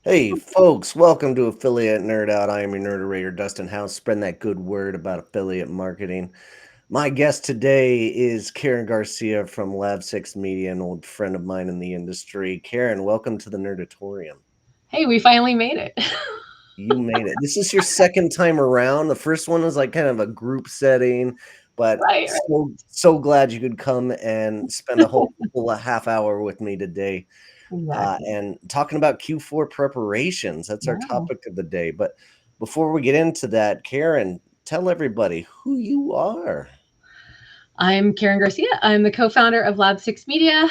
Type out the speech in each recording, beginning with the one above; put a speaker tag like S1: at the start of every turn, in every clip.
S1: Hey, folks, welcome to Affiliate Nerd Out. I am your nerderator, Dustin House, spreading that good word about affiliate marketing. My guest today is Karen Garcia from Lab 6 Media, an old friend of mine in the industry. Karen, welcome to the Nerdatorium.
S2: Hey, we finally made it.
S1: You made it. This is your second time around. The first one was like kind of a group setting, but
S2: Right,
S1: so glad you could come and spend a whole full half hour with me today.
S2: exactly.
S1: And talking about Q4 preparations. That's our
S2: Yeah.
S1: topic of the day. But before we get into that, Karen, tell everybody who you are.
S2: I'm Karen Garcia. I'm the co-founder of Lab 6 Media.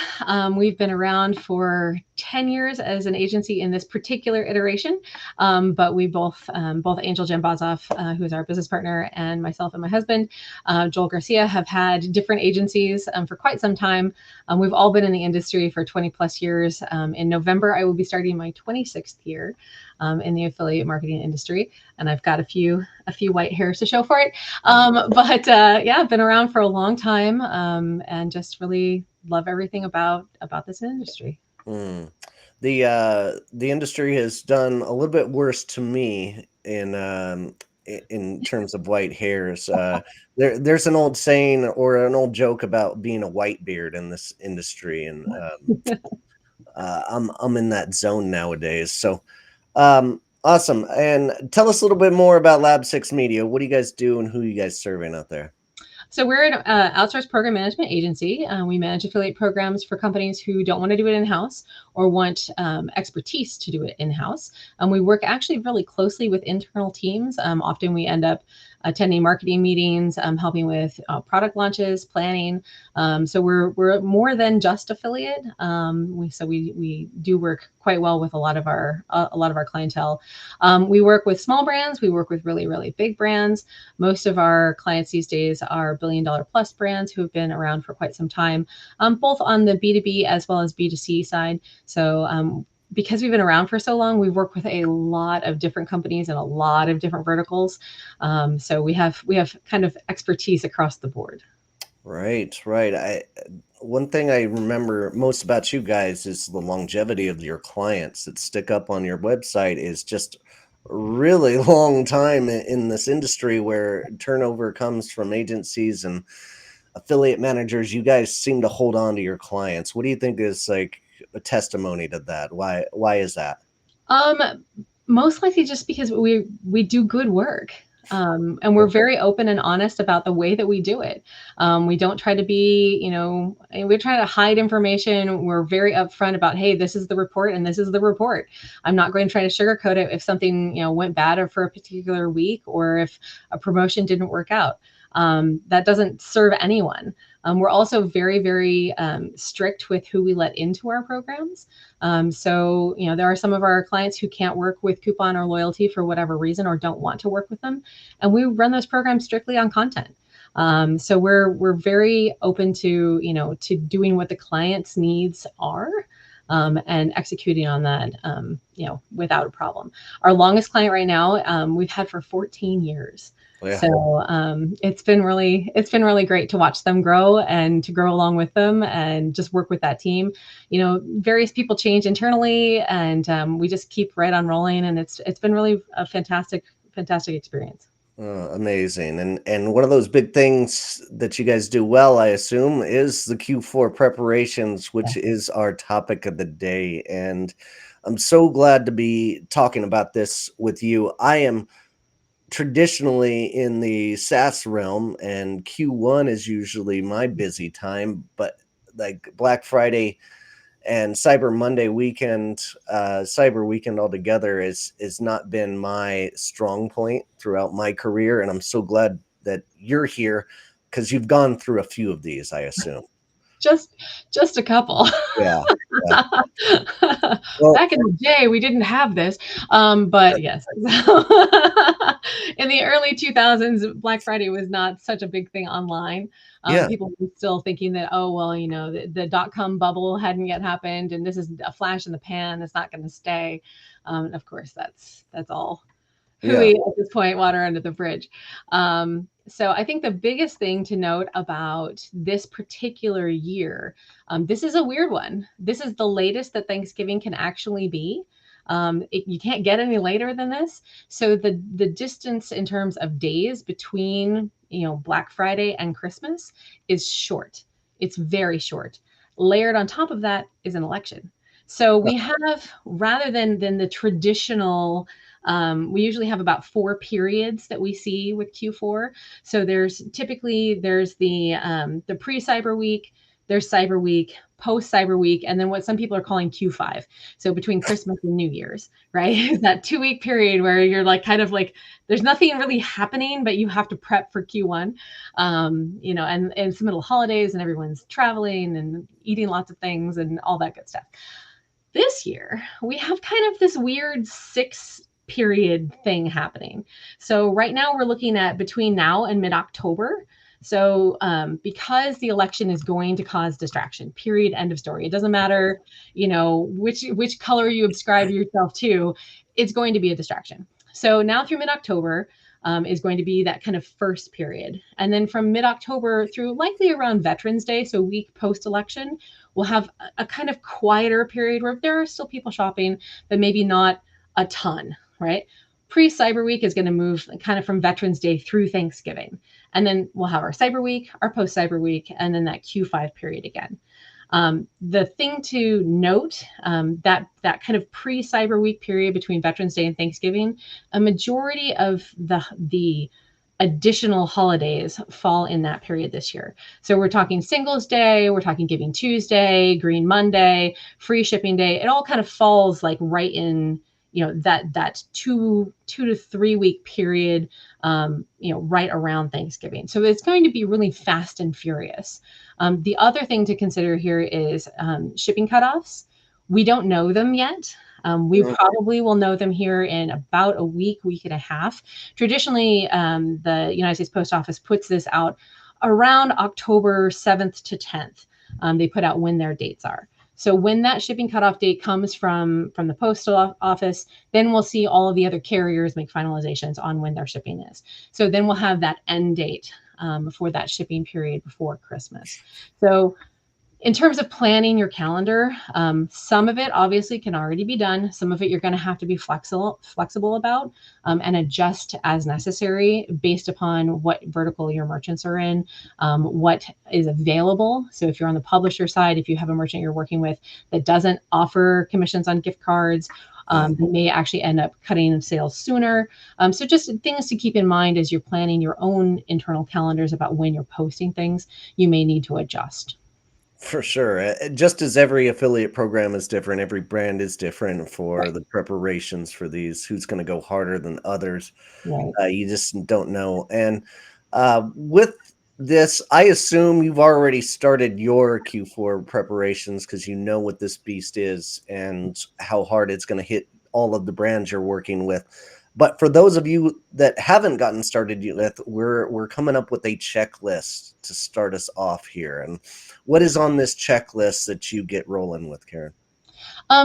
S2: We've been around for 10 years as an agency in this particular iteration, but we both Angel Jambazov, who is our business partner, and myself and my husband, Joel Garcia, have had different agencies for quite some time. We've all been in the industry for 20 plus years. In November, I will be starting my 26th year in the affiliate marketing industry, and I've got a few white hairs to show for it. But yeah, I've been around for a long time, and just really love everything about this industry.
S1: Mm. The industry has done a little bit worse to me in terms of white hairs. There's an old saying or an old joke about being a white beard in this industry, and I'm in that zone nowadays. So awesome. And tell us a little bit more about Lab 6 Media. What do you guys do and who you guys serving out there?
S2: So we're an outsourced program management agency. We manage affiliate programs for companies who don't want to do it in-house or want expertise to do it in-house. We work actually really closely with internal teams. Often we end up attending marketing meetings, helping with product launches, planning. So we're more than just affiliate. We do work quite well with a lot of our clientele. We work with small brands. We work with really big brands. Most of our clients these days are billion-dollar plus brands who have been around for quite some time, both on the B2B as well as B2C side. So because we've been around for so long, we've worked with a lot of different companies and a lot of different verticals. So we have kind of expertise across the board.
S1: Right, right. I One thing I remember most about you guys is the longevity of your clients that stick up on your website is just a really long time in this industry where turnover comes from agencies and affiliate managers. You guys seem to hold on to your clients. What do you think is like a testimony to that? Why is that?
S2: Um, Most likely just because we do good work. And we're very open and honest about the way that we do it. We don't try to be, we try to hide information. We're very upfront about, hey, this is the report and this is the report. I'm not going to try to sugarcoat it if something, went bad for a particular week or if a promotion didn't work out. That doesn't serve anyone. We're also very strict with who we let into our programs. So, there are some of our clients who can't work with coupon or loyalty for whatever reason or don't want to work with them. And we run those programs strictly on content. So we're very open to, to doing what the client's needs are. And executing on that, without a problem. Our longest client right now, we've had for 14 years.
S1: Yeah.
S2: So it's been really great to watch them grow and to grow along with them and just work with that team. Various people change internally, and we just keep right on rolling. And it's been really a fantastic experience.
S1: Amazing. And one of those big things that you guys do well, I assume, is the Q4 preparations, which is our topic of the day. And I'm so glad to be talking about this with you. I am traditionally in the SaaS realm, and Q1 is usually my busy time, but like Black Friday and Cyber Weekend altogether is not been my strong point throughout my career, and I'm so glad that you're here because you've gone through a few of these, I assume.
S2: Just just a couple.
S1: Yeah, yeah. Well,
S2: Back in the day, we didn't have this, but yes. In the early 2000s, Black Friday was not such a big thing online.
S1: yeah,
S2: People were still thinking that, oh, well, the dot-com bubble hadn't yet happened, and this is a flash in the pan. It's not going to stay. And of course, that's all
S1: yeah.
S2: hooey at this point, water under the bridge. So I think the biggest thing to note about this particular year, this is a weird one. This is the latest that Thanksgiving can actually be. You can't get any later than this. So the distance in terms of days between Black Friday and Christmas is short. It's very short. Layered on top of that is an election. So we have, rather than the traditional, we usually have about 4 periods that we see with Q4. So there's the pre-Cyber Week, there's Cyber Week, post Cyber Week, and then what some people are calling Q5. So between Christmas and New Year's, right? Is that 2 week period where you're like kind of like there's nothing really happening, but you have to prep for Q1. And it's the middle of holidays and everyone's traveling and eating lots of things and all that good stuff. This year, we have kind of this weird 6 period thing happening. So right now we're looking at between now and mid-October. So because the election is going to cause distraction, period, end of story. It doesn't matter, which color you ascribe yourself to, it's going to be a distraction. So now through mid-October, is going to be that kind of first period. And then from mid-October through likely around Veterans Day, so week post-election, we'll have a kind of quieter period where there are still people shopping, but maybe not a ton, right? Pre-Cyber Week is going to move kind of from Veterans Day through Thanksgiving. And then we'll have our Cyber Week, our post-Cyber Week, and then that Q5 period again. The thing to note, that kind of pre-Cyber Week period between Veterans Day and Thanksgiving, a majority of the additional holidays fall in that period this year. So we're talking Singles Day, we're talking Giving Tuesday, Green Monday, Free Shipping Day. It all kind of falls like right in that 2 to 3 week period, right around Thanksgiving. So it's going to be really fast and furious. The other thing to consider here is shipping cutoffs. We don't know them yet. We probably will know them here in about a week and a half. Traditionally, the United States Post Office puts this out around October 7th to 10th. They put out when their dates are. So when that shipping cutoff date comes from the postal office, then we'll see all of the other carriers make finalizations on when their shipping is. So then we'll have that end date for that shipping period before Christmas. So in terms of planning your calendar, some of it obviously can already be done. Some of it you're going to have to be flexible about and adjust as necessary based upon what vertical your merchants are in, what is available. So if you're on the publisher side, if you have a merchant you're working with that doesn't offer commissions on gift cards, they may actually end up cutting sales sooner. So just things to keep in mind as you're planning your own internal calendars about when you're posting things, you may need to adjust.
S1: For sure. Just as every affiliate program is different, every brand is different for
S2: Right.
S1: the preparations for these, who's going to go harder than others.
S2: Right.
S1: You just don't know. And with this, I assume you've already started your Q4 preparations because you know what this beast is and how hard it's going to hit all of the brands you're working with. But for those of you that haven't gotten started yet, we're coming up with a checklist to start us off here. And what is on this checklist that you get rolling with, Karen?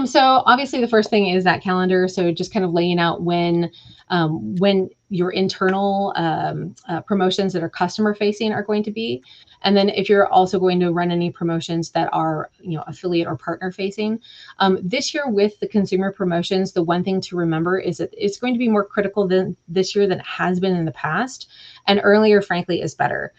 S2: So obviously the first thing is that calendar. So just kind of laying out when your internal promotions that are customer facing are going to be. And then if you're also going to run any promotions that are, affiliate or partner facing, this year with the consumer promotions, the one thing to remember is that it's going to be more critical than this year than it has been in the past. And earlier, frankly, is better.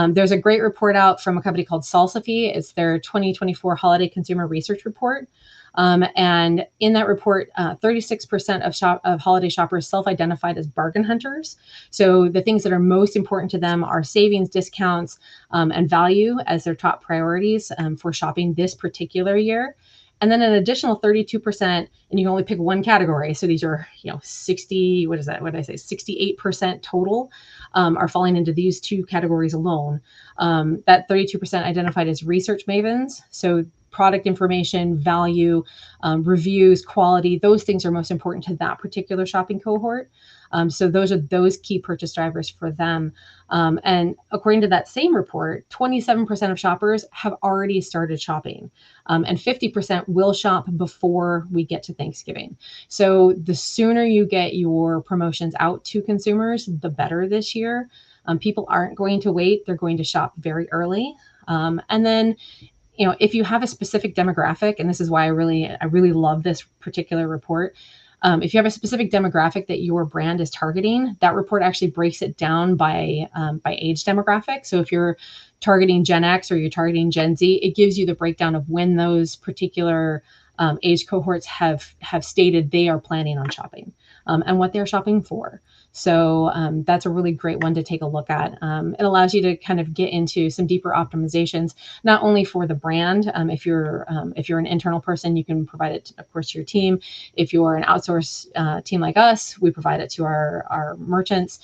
S2: There's a great report out from a company called Salsify. It's their 2024 Holiday Consumer Research Report. And in that report, 36% of holiday shoppers self-identified as bargain hunters. So the things that are most important to them are savings, discounts, and value as their top priorities for shopping this particular year. And then an additional 32%, and you can only pick one category. So these are, 60, what is that? What did I say? 68% total are falling into these two categories alone. That 32% identified as research mavens. So product information, value, reviews, quality, those things are most important to that particular shopping cohort. So those are those key purchase drivers for them. And according to that same report, 27% of shoppers have already started shopping, and 50% will shop before we get to Thanksgiving. So the sooner you get your promotions out to consumers, the better this year. People aren't going to wait. They're going to shop very early. And then if you have a specific demographic, and this is why I really love this particular report. If you have a specific demographic that your brand is targeting, that report actually breaks it down by age demographic. So if you're targeting Gen X or you're targeting Gen Z, it gives you the breakdown of when those particular age cohorts have stated they are planning on shopping, and what they're shopping for. So that's a really great one to take a look at. It allows you to kind of get into some deeper optimizations, not only for the brand. If you're an internal person, you can provide it, of course, to your team. If you're an outsource team like us, we provide it to our merchants,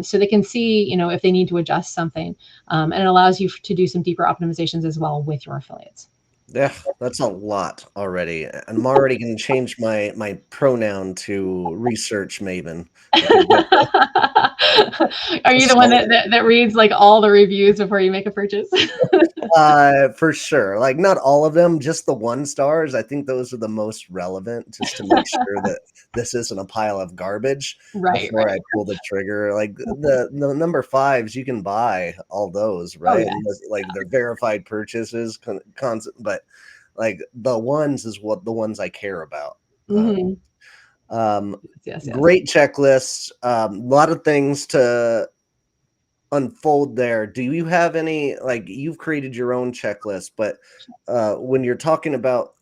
S2: so they can see, if they need to adjust something, and it allows you to do some deeper optimizations as well with your affiliates.
S1: Yeah, that's a lot already. And I'm already going to change my pronoun to research maven. I think
S2: Are you
S1: that's
S2: the one that reads like all the reviews before you make a purchase?
S1: for sure. Like not all of them, just the 1 stars. I think those are the most relevant, just to make sure that this isn't a pile of garbage
S2: Right,
S1: before
S2: right.
S1: I pull the trigger. Like the number fives, you can buy all those,
S2: Oh
S1: right?
S2: yeah.
S1: And like they're verified purchases, constant. But like the ones is what the ones I care about. Uh,
S2: Hmm.
S1: um,
S2: Yes, yes.
S1: Great checklist. A lot of things to unfold there. Do you have any, like, you've created your own checklist, but when you're talking about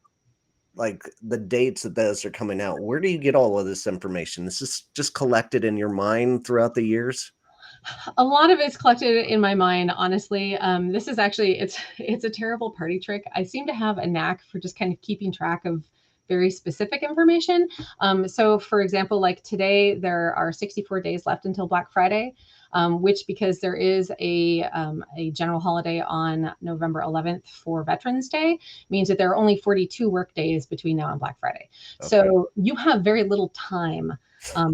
S1: like the dates that those are coming out, where do you get all of this information? This is just collected in your mind throughout the years?
S2: A lot of it's collected in my mind, honestly. This is actually it's a terrible party trick. I seem to have a knack for just kind of keeping track of very specific information. So, for example, like today, there are 64 days left until Black Friday, which, because there is a general holiday on November 11th for Veterans Day, means that there are only 42 work days between now and Black Friday.
S1: Okay.
S2: So you have very little time.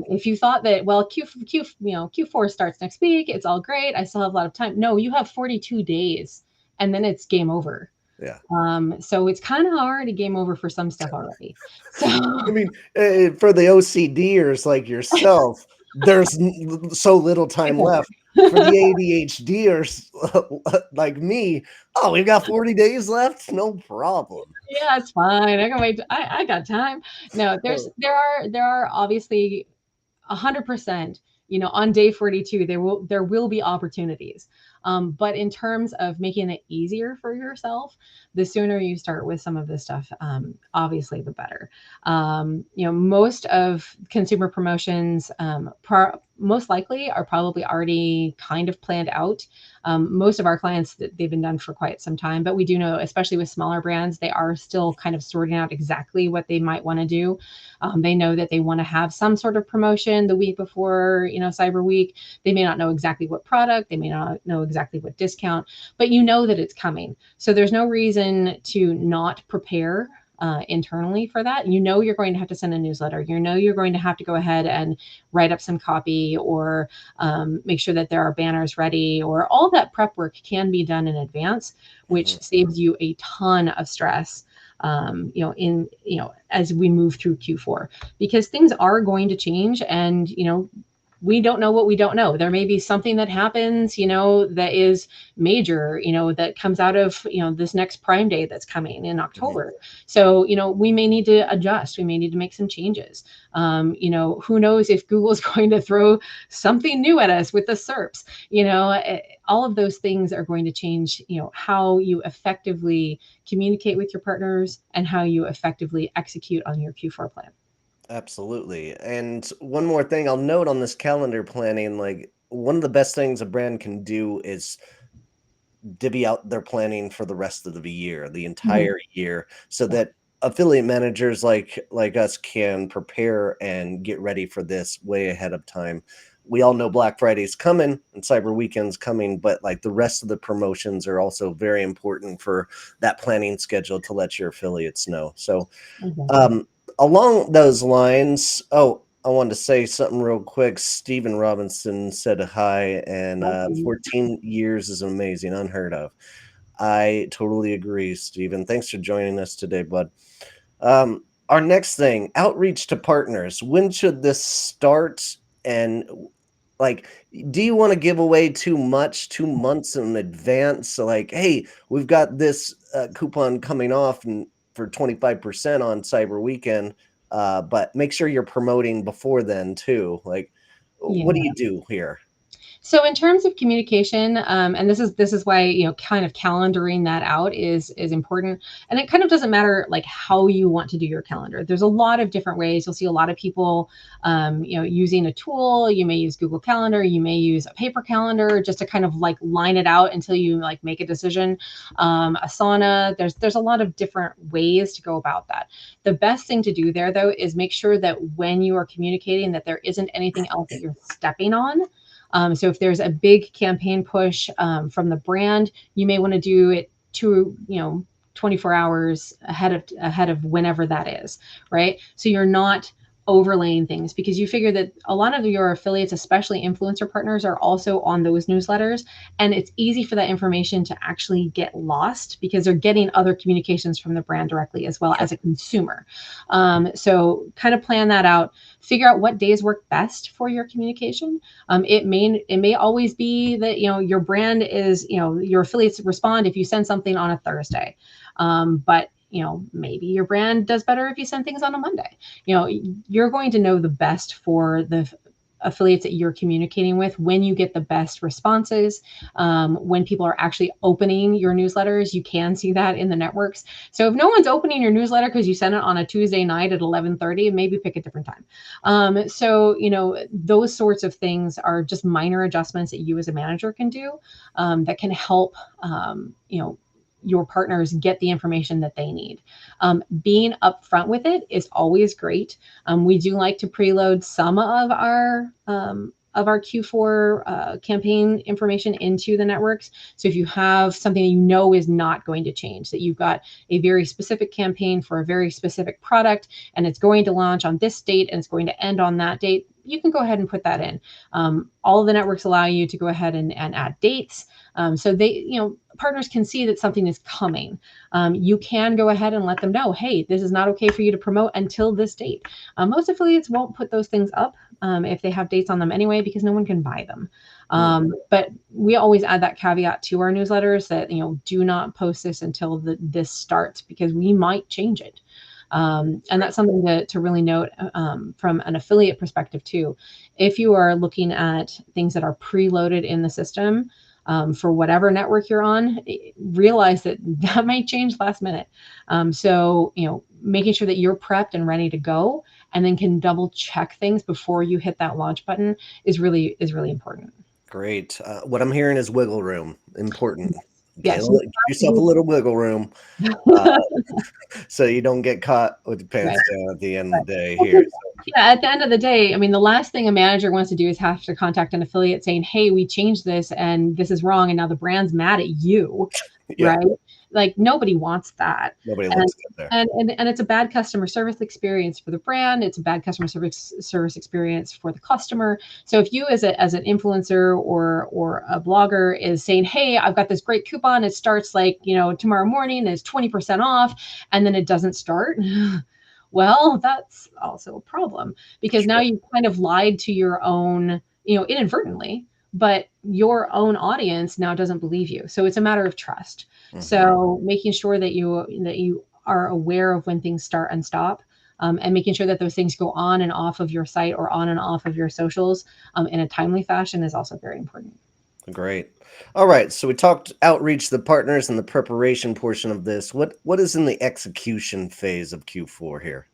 S2: If you thought that, well, Q4 starts next week, it's all great, I still have a lot of time. No, you have 42 days, and then it's game over.
S1: Yeah.
S2: So it's kind of already game over for some stuff already. So
S1: I mean, for the OCDers like yourself, there's so little time left. For the ADHDers like me, oh, we've got 40 days left? No problem.
S2: yeah, it's fine. I can wait. I got time. No, there are obviously 100%, on day 42 there will be opportunities, but in terms of making it easier for yourself, the sooner you start with some of this stuff, obviously the better. Most of consumer promotions, most likely are probably already kind of planned out. Most of our clients, they've been done for quite some time, but we do know, especially with smaller brands, they are still kind of sorting out exactly what they might want to do. They know that they want to have some sort of promotion the week before, Cyber Week. They may not know exactly what product, they may not know exactly what discount, but you know that it's coming. So there's no reason to not prepare internally for that. You're going to have to send a newsletter. You're going to have to go ahead and write up some copy, or make sure that there are banners ready, or all that prep work can be done in advance, which
S1: Mhm.
S2: saves you a ton of stress, as we move through Q4, because things are going to change, and we don't know what we don't know. There may be something that happens, that is major, that comes out of, this next Prime Day that's coming in
S1: Mhm.
S2: October. So, we may need to adjust. We may need to make some changes. Who knows if Google's going to throw something new at us with the SERPs? All of those things are going to change, how you effectively communicate with your partners and how you effectively execute on your Q4 plan.
S1: Absolutely. And one more thing I'll note on this calendar planning, like one of the best things a brand can do is divvy out their planning for the rest of the year, the
S2: Mhm.
S1: entire year, so that affiliate managers like us can prepare and get ready for this way ahead of time. We all know Black Friday's coming and Cyber Weekend's coming, but like the rest of the promotions are also very important for that planning schedule to let your affiliates know. So
S2: Exactly.
S1: um, along those lines, oh, I wanted to say something real quick. Stephen Robinson said hi, and
S2: Awesome.
S1: 14 years is amazing, unheard of. I totally agree, Stephen. Thanks for joining us today, bud. Our next thing, outreach to partners. When should this start? And like, do you want to give away too much 2 months in advance? So like, hey, we've got this coupon coming off and for 25% on Cyber Weekend, but make sure you're promoting before then too. Like, what do
S2: Yeah.
S1: you do here?
S2: So in terms of communication, and this is why kind of calendaring that out is important. And it kind of doesn't matter like how you want to do your calendar. There's a lot of different ways. You'll see a lot of people, using a tool. You may use Google Calendar. You may use a paper calendar just to kind of like line it out until you like make a decision. Asana. There's a lot of different ways to go about that. The best thing to do there though is make sure that when you are communicating that there isn't anything else that you're stepping on. So if there's a big campaign push from the brand, you may want to do it to 24 hours ahead of whenever that is, right? So you're not overlaying things because you figure that a lot of your affiliates, especially influencer partners, are also on those newsletters, and it's easy for that information to actually get lost because they're getting other communications from the brand directly as well
S1: Sure.
S2: as a consumer. So kind of plan that out, figure out what days work best for your communication. It may always be that your brand is your affiliates respond if you send something on a Thursday, but maybe your brand does better if you send things on a Monday. You're going to know the best for the affiliates that you're communicating with when you get the best responses, when people are actually opening your newsletters. You can see that in the networks. So if no one's opening your newsletter because you sent it on a Tuesday night at 11:30, maybe pick a different time. So those sorts of things are just minor adjustments that you as a manager can do, that can help your partners get the information that they need. Being upfront with it is always great. We do like to preload some of our Q4 campaign information into the networks. So if you have something that is not going to change, that you've got a very specific campaign for a very specific product, and it's going to launch on this date and it's going to end on that date, you can go ahead and put that in. All of the networks allow you to go ahead and add dates. So partners can see that something is coming. You can go ahead and let them know, hey, this is not okay for you to promote until this date. Most affiliates won't put those things up if they have dates on them anyway, because no one can buy them. But we always add that caveat to our newsletters that, do not post this until this starts, because we might change it. And that's something to really note from an affiliate perspective too. If you are looking at things that are preloaded in the system, for whatever network you're on, realize that might change last minute. So making sure that you're prepped and ready to go, and then can double check things before you hit that launch button is really important.
S1: Great. What I'm hearing is wiggle room. Important. Okay,
S2: Yes.
S1: give yourself a little wiggle room, uh, so you don't get caught with your
S2: Right.
S1: pants down at the end
S2: Right.
S1: of the day
S2: Well,
S1: here.
S2: 'cause, yeah, at the end of the day, I mean, the last thing a manager wants to do is have to contact an affiliate saying, "Hey, we changed this and this is wrong, and now the brand's mad at you,"
S1: Yeah,
S2: right? Like nobody wants that.
S1: nobody
S2: And
S1: looks good there.
S2: and it's a bad customer service experience for the brand. It's a bad customer service experience for the customer. So if you as an influencer or a blogger is saying, "Hey, I've got this great coupon. It starts like, tomorrow morning, and it's 20% off," and then it doesn't start, well, that's also a problem, because now
S1: Sure.
S2: you kind of lied to your own, inadvertently, but your own audience now doesn't believe you. So it's a matter of trust.
S1: Mhm.
S2: So making sure that you are aware of when things start and stop, and making sure that those things go on and off of your site or on and off of your socials, in a timely fashion is also very important.
S1: Great. All right, so we talked outreach to the partners and the preparation portion of this. What is in the execution phase of Q4 here?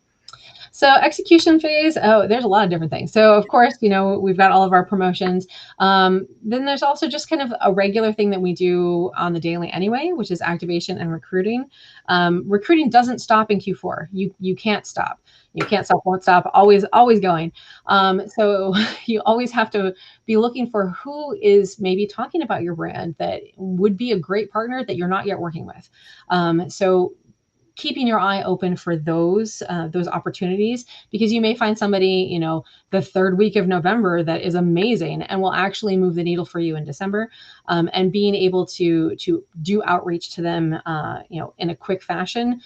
S2: So execution phase, oh, there's a lot of different things. So of course, we've got all of our promotions. Then there's also just kind of a regular thing that we do on the daily anyway, which is activation and recruiting. Recruiting doesn't stop in Q4. You can't stop. You can't stop, won't stop, always going. So you always have to be looking for who is maybe talking about your brand that would be a great partner that you're not yet working with. So keeping your eye open for those opportunities, because you may find somebody the third week of November that is amazing and will actually move the needle for you in December. And being able to do outreach to them in a quick fashion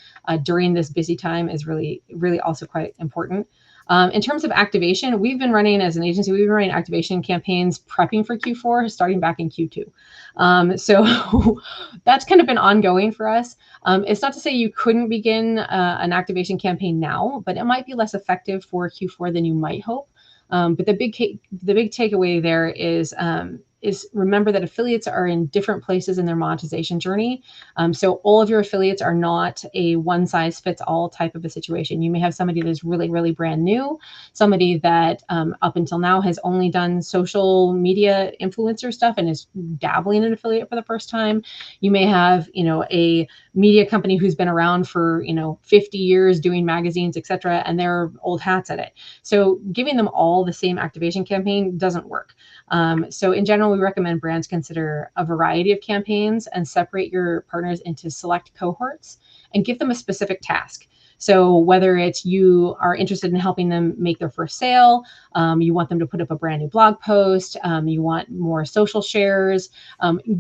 S2: during this busy time is really also quite important. In terms of activation, we've been running as an agency, we've been running activation campaigns prepping for Q4 starting back in Q2. So that's kind of been ongoing for us. It's not to say you couldn't begin an activation campaign now, but it might be less effective for Q4 than you might hope. But the big takeaway there is remember that affiliates are in different places in their monetization journey. So all of your affiliates are not a one size fits all type of a situation. You may have somebody that's really, really brand new, somebody that up until now has only done social media influencer stuff and is dabbling in affiliate for the first time. You may have, a media company who's been around for, 50 years doing magazines, etc., and they're old hats at it. So giving them all the same activation campaign doesn't work. So in general, we recommend brands consider a variety of campaigns and separate your partners into select cohorts and give them a specific task. So whether it's you are interested in helping them make their first sale, you want them to put up a brand new blog post, you want more social shares,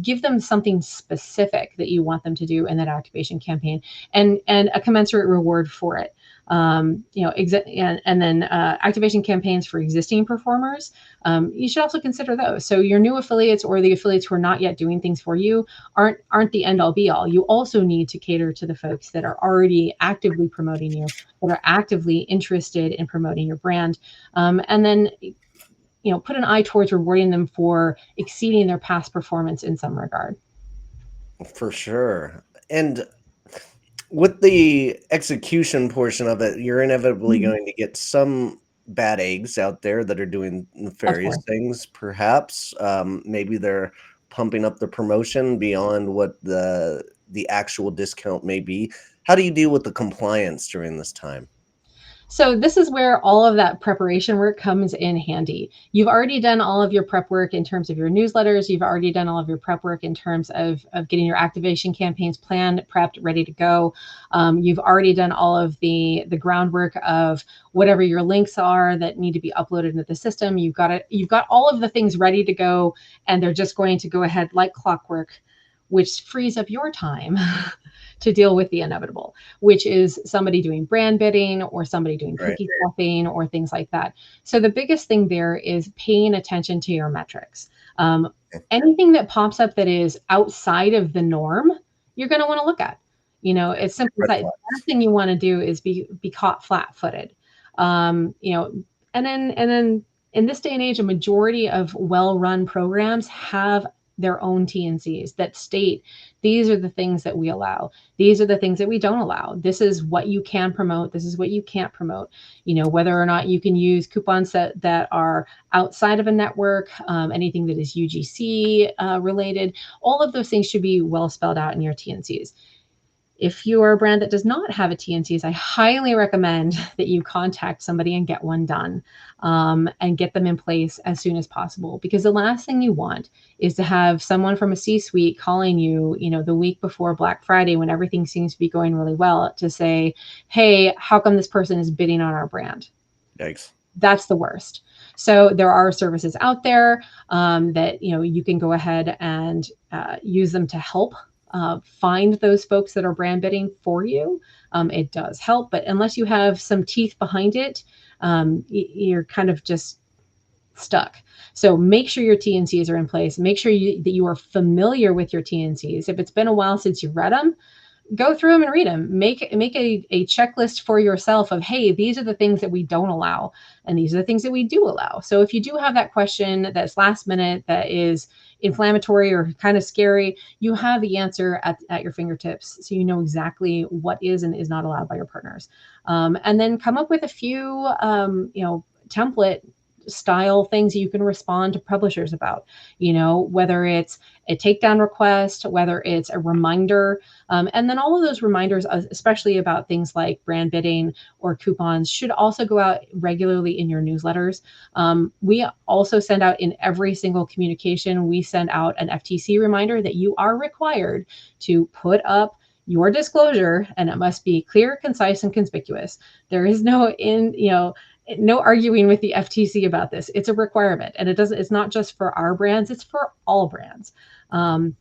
S2: give them something specific that you want them to do in that activation campaign, and a commensurate reward for it. And then activation campaigns for existing performers, you should also consider those. So your new affiliates or the affiliates who are not yet doing things for you aren't the end all be all. You also need to cater to the folks that are already actively promoting you, that are actively interested in promoting your brand, and then put an eye towards rewarding them for exceeding their past performance in some regard.
S1: For sure. And with the execution portion of it, you're inevitably
S2: Mhm.
S1: going to get some bad eggs out there that are doing
S2: Of
S1: nefarious
S2: course.
S1: things, perhaps. Maybe they're pumping up the promotion beyond what the actual discount may be. How do you deal with the compliance during this time?
S2: So this is where all of that preparation work comes in handy. You've already done all of your prep work in terms of your newsletters. You've already done all of your prep work in terms of getting your activation campaigns planned, prepped, ready to go. You've already done all of the groundwork of whatever your links are that need to be uploaded into the system. You've got it. You've got all of the things ready to go, and they're just going to go ahead like clockwork, which frees up your time to deal with the inevitable, which is somebody doing brand bidding or somebody doing
S1: Right.
S2: cookie stuffing or things like that. So the biggest thing there is paying attention to your metrics. Um, Anything that pops up that is outside of the norm, you're going to want to look at. It's simple as
S1: Red
S2: that. The last
S1: flags.
S2: thing you want to do is be caught flat-footed. Um, you know, and then in this day and age, a majority of well-run programs have their own T&Cs that state these are the things that we allow. These are the things that we don't allow. This is what you can promote. This is what you can't promote. Whether or not you can use coupons that are outside of a network, anything that is UGC related, all of those things should be well spelled out in your T&Cs. If you are a brand that does not have a T&Cs, I highly recommend that you contact somebody and get one done, and get them in place as soon as possible. Because the last thing you want is to have someone from a C-suite calling you, the week before Black Friday when everything seems to be going really well to say, "Hey, how come this person is bidding on our brand?"
S1: Yikes.
S2: That's the worst. So there are services out there that you can go ahead and use them to help find those folks that are brand bidding for you. It does help, but unless you have some teeth behind it, you're kind of just stuck. So make sure your T&Cs are in place. Make sure that you are familiar with your T&Cs. If it's been a while since you've read them, go through them and read them. Make a checklist for yourself of, hey, these are the things that we don't allow, and these are the things that we do allow. So if you do have that question that's last minute, that is inflammatory or kind of scary, you have the answer at your fingertips. So you know exactly what is and is not allowed by your partners. And then come up with a few, template style things you can respond to publishers about, whether it's a takedown request, whether it's a reminder, and then all of those reminders, especially about things like brand bidding or coupons, should also go out regularly in your newsletters. We also send out in every single communication, we send out an FTC reminder that you are required to put up your disclosure, and it must be clear, concise, and conspicuous. There is no arguing with the FTC about this. It's a requirement, and it's not just for our brands, it's for all brands. Um,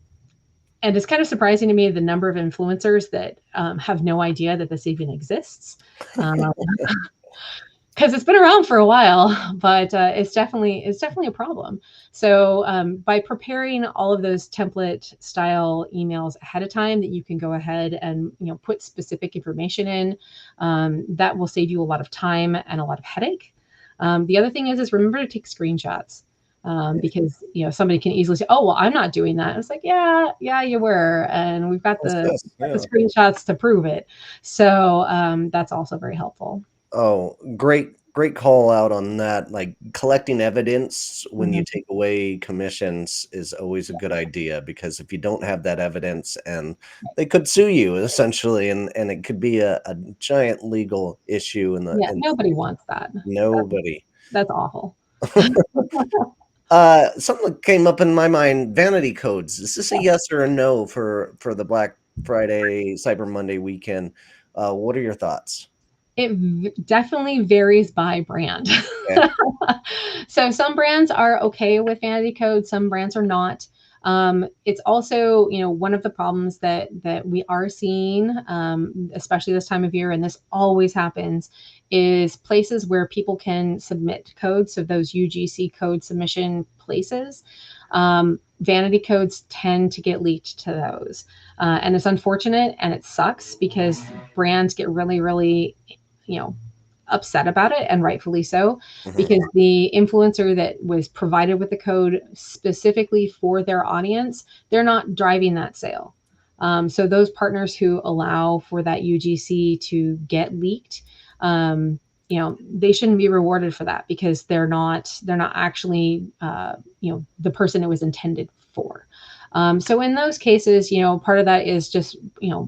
S2: and it's kind of surprising to me the number of influencers that have no idea that this even exists. Because because it's been around for a while, but it's definitely a problem. So by preparing all of those template style emails ahead of time, that you can go ahead and put specific information in, that will save you a lot of time and a lot of headache. The other thing is remember to take screenshots. Because somebody can easily say, "Oh, well, I'm not doing that." It's like, yeah, yeah, you were, and we've got
S1: Yes,
S2: the
S1: yes,
S2: got the
S1: yeah.
S2: screenshots to prove it. So that's also very helpful.
S1: Oh, great call out on that. Like collecting evidence when you
S2: Mhm.
S1: take away commissions is always a good idea because if you don't have that evidence and they could sue you essentially and it could be a giant legal issue
S2: Yeah,
S1: in
S2: nobody wants that.
S1: nobody.
S2: That's awful.
S1: Something that came up in my mind, vanity codes. Is this a yes or a no for the Black Friday, Cyber Monday weekend? What are your thoughts?
S2: Definitely varies by brand.
S1: Yeah.
S2: So some brands are okay with vanity code, some brands are not. It's also, one of the problems that we are seeing, especially this time of year, and this always happens, is places where people can submit codes. So those UGC code submission places, vanity codes tend to get leaked to those, and it's unfortunate and it sucks because brands get really, really, you know, upset about it, and rightfully so,
S1: Mhm,
S2: because the influencer that was provided with the code specifically for their audience, they're not driving that sale. So those partners who allow for that UGC to get leaked, they shouldn't be rewarded for that because they're not actually the person it was intended for. So in those cases, part of that is just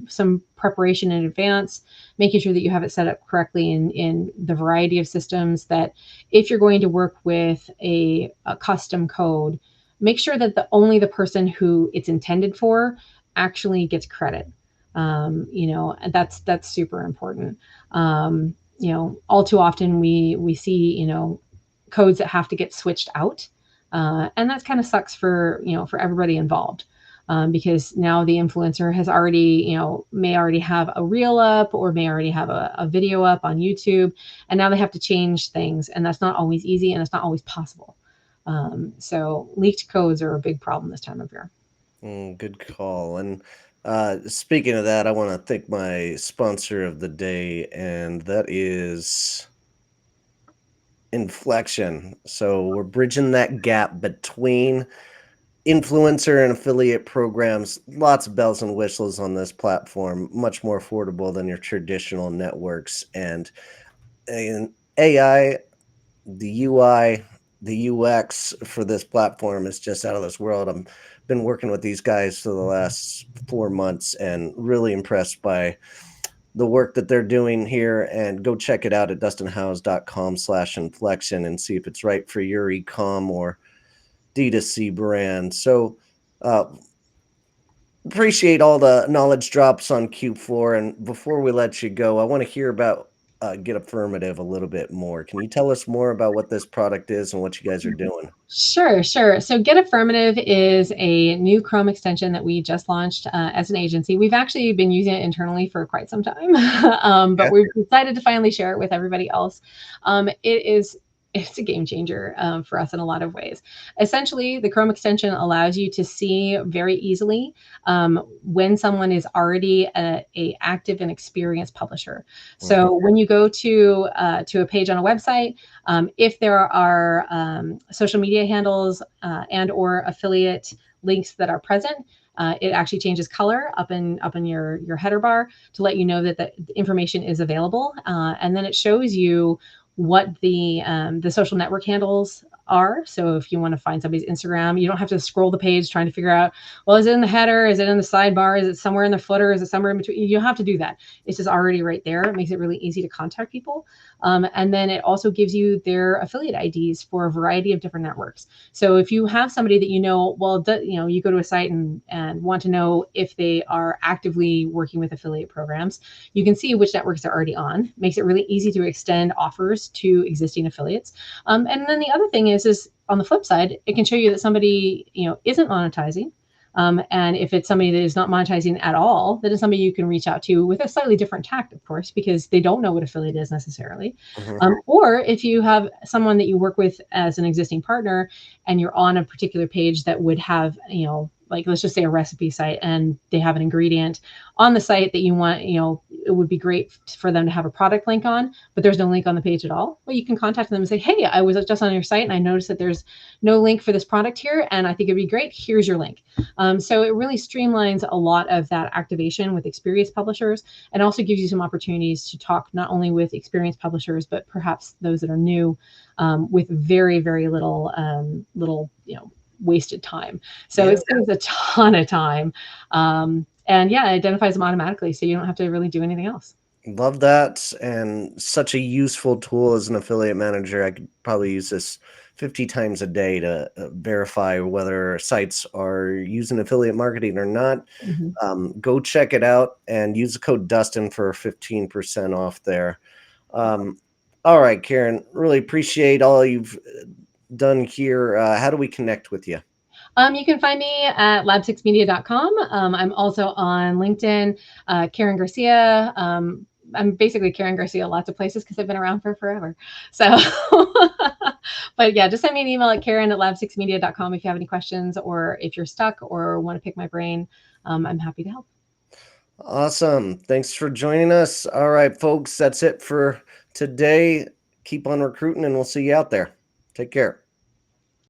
S2: some preparation in advance, making sure that you have it set up correctly in the variety of systems, that if you're going to work with a custom code, make sure that only the person who it's intended for actually gets credit. And that's super important. All too often we see codes that have to get switched out, and that kind of sucks for everybody involved, because now the influencer has already, may already have a reel up, or may already have a video up on YouTube, and now they have to change things, and that's not always easy, and it's not always possible. So leaked codes are a big problem this time of year.
S1: good call, and, speaking of that, I wanna thank my sponsor of the day, and that is Inflection. So, we're bridging that gap between influencer and affiliate programs, lots of bells and whistles on this platform, much more affordable than your traditional networks, and AI, the UI, the UX for this platform is just out of this world. I'm been working with these guys for the last 4 months and really impressed by the work that they're doing here, and go check it out at dustinhouse.com/inflection and see if it's right for your e-com or D2C brand. So, uh, appreciate all the knowledge drops on Q4. And before we let you go, I want to hear about Get Affirmative a little bit more. Can you tell us more about what this product is and what you guys are doing?
S2: Sure, sure. So Get Affirmative is a new Chrome extension that we just launched as an agency. We've actually been using it internally for quite some time, but
S1: Yeah.
S2: we've decided to finally share it with everybody else. It's a game changer for us in a lot of ways. Essentially, the Chrome extension allows you to see very easily when someone is already a active and experienced publisher.
S1: Hmm.
S2: So when you go to a page on a website, if there are social media handles and/or affiliate links that are present, it actually changes color up in your header bar to let you know that the information is available, and then it shows you what the social network handles are. So if you want to find somebody's Instagram, you don't have to scroll the page trying to figure out, well, is it in the header? Is it in the sidebar? Is it somewhere in the footer? Is it somewhere in between? You don't have to do that. It's just already right there. It makes it really easy to contact people. And then it also gives you their affiliate IDs for a variety of different networks. So if you have somebody that well, you go to a site and want to know if they are actively working with affiliate programs, you can see which networks they're already on. Makes it really easy to extend offers to existing affiliates. And then the other thing is on the flip side, it can show you that somebody isn't monetizing. And if it's somebody that is not monetizing at all, that is somebody you can reach out to with a slightly different tact, of course, because they don't know what affiliate is necessarily.
S1: Mhm.
S2: Or if you have someone that you work with as an existing partner and you're on a particular page that would have, like let's just say a recipe site, and they have an ingredient on the site that you want, it would be great for them to have a product link on, but there's no link on the page at all. Well, you can contact them and say, hey, I was just on your site and I noticed that there's no link for this product here, and I think it'd be great. Here's your link. So it really streamlines a lot of that activation with experienced publishers, and also gives you some opportunities to talk not only with experienced publishers, but perhaps those that are new, with very, very little wasted time. So
S1: Yeah.
S2: it saves a ton of time. And yeah, it identifies them automatically, so you don't have to really do anything else.
S1: Love that, and such a useful tool as an affiliate manager. I could probably use this 50 times a day to verify whether sites are using affiliate marketing or not.
S2: Mhm.
S1: Go check it out and use the code Dustin for 15% off there. Um, all right, Karen, really appreciate all you've done here. How do we connect with you?
S2: You can find me at lab6media.com. I'm also on LinkedIn, Karen Garcia. I'm basically Karen Garcia lots of places because I've been around for forever. So, but yeah, just send me an email at Karen@lab6media.com if you have any questions, or if you're stuck or want to pick my brain. I'm happy to help.
S1: Awesome. Thanks for joining us. All right, folks, that's it for today. Keep on recruiting, and we'll see you out there. Take care.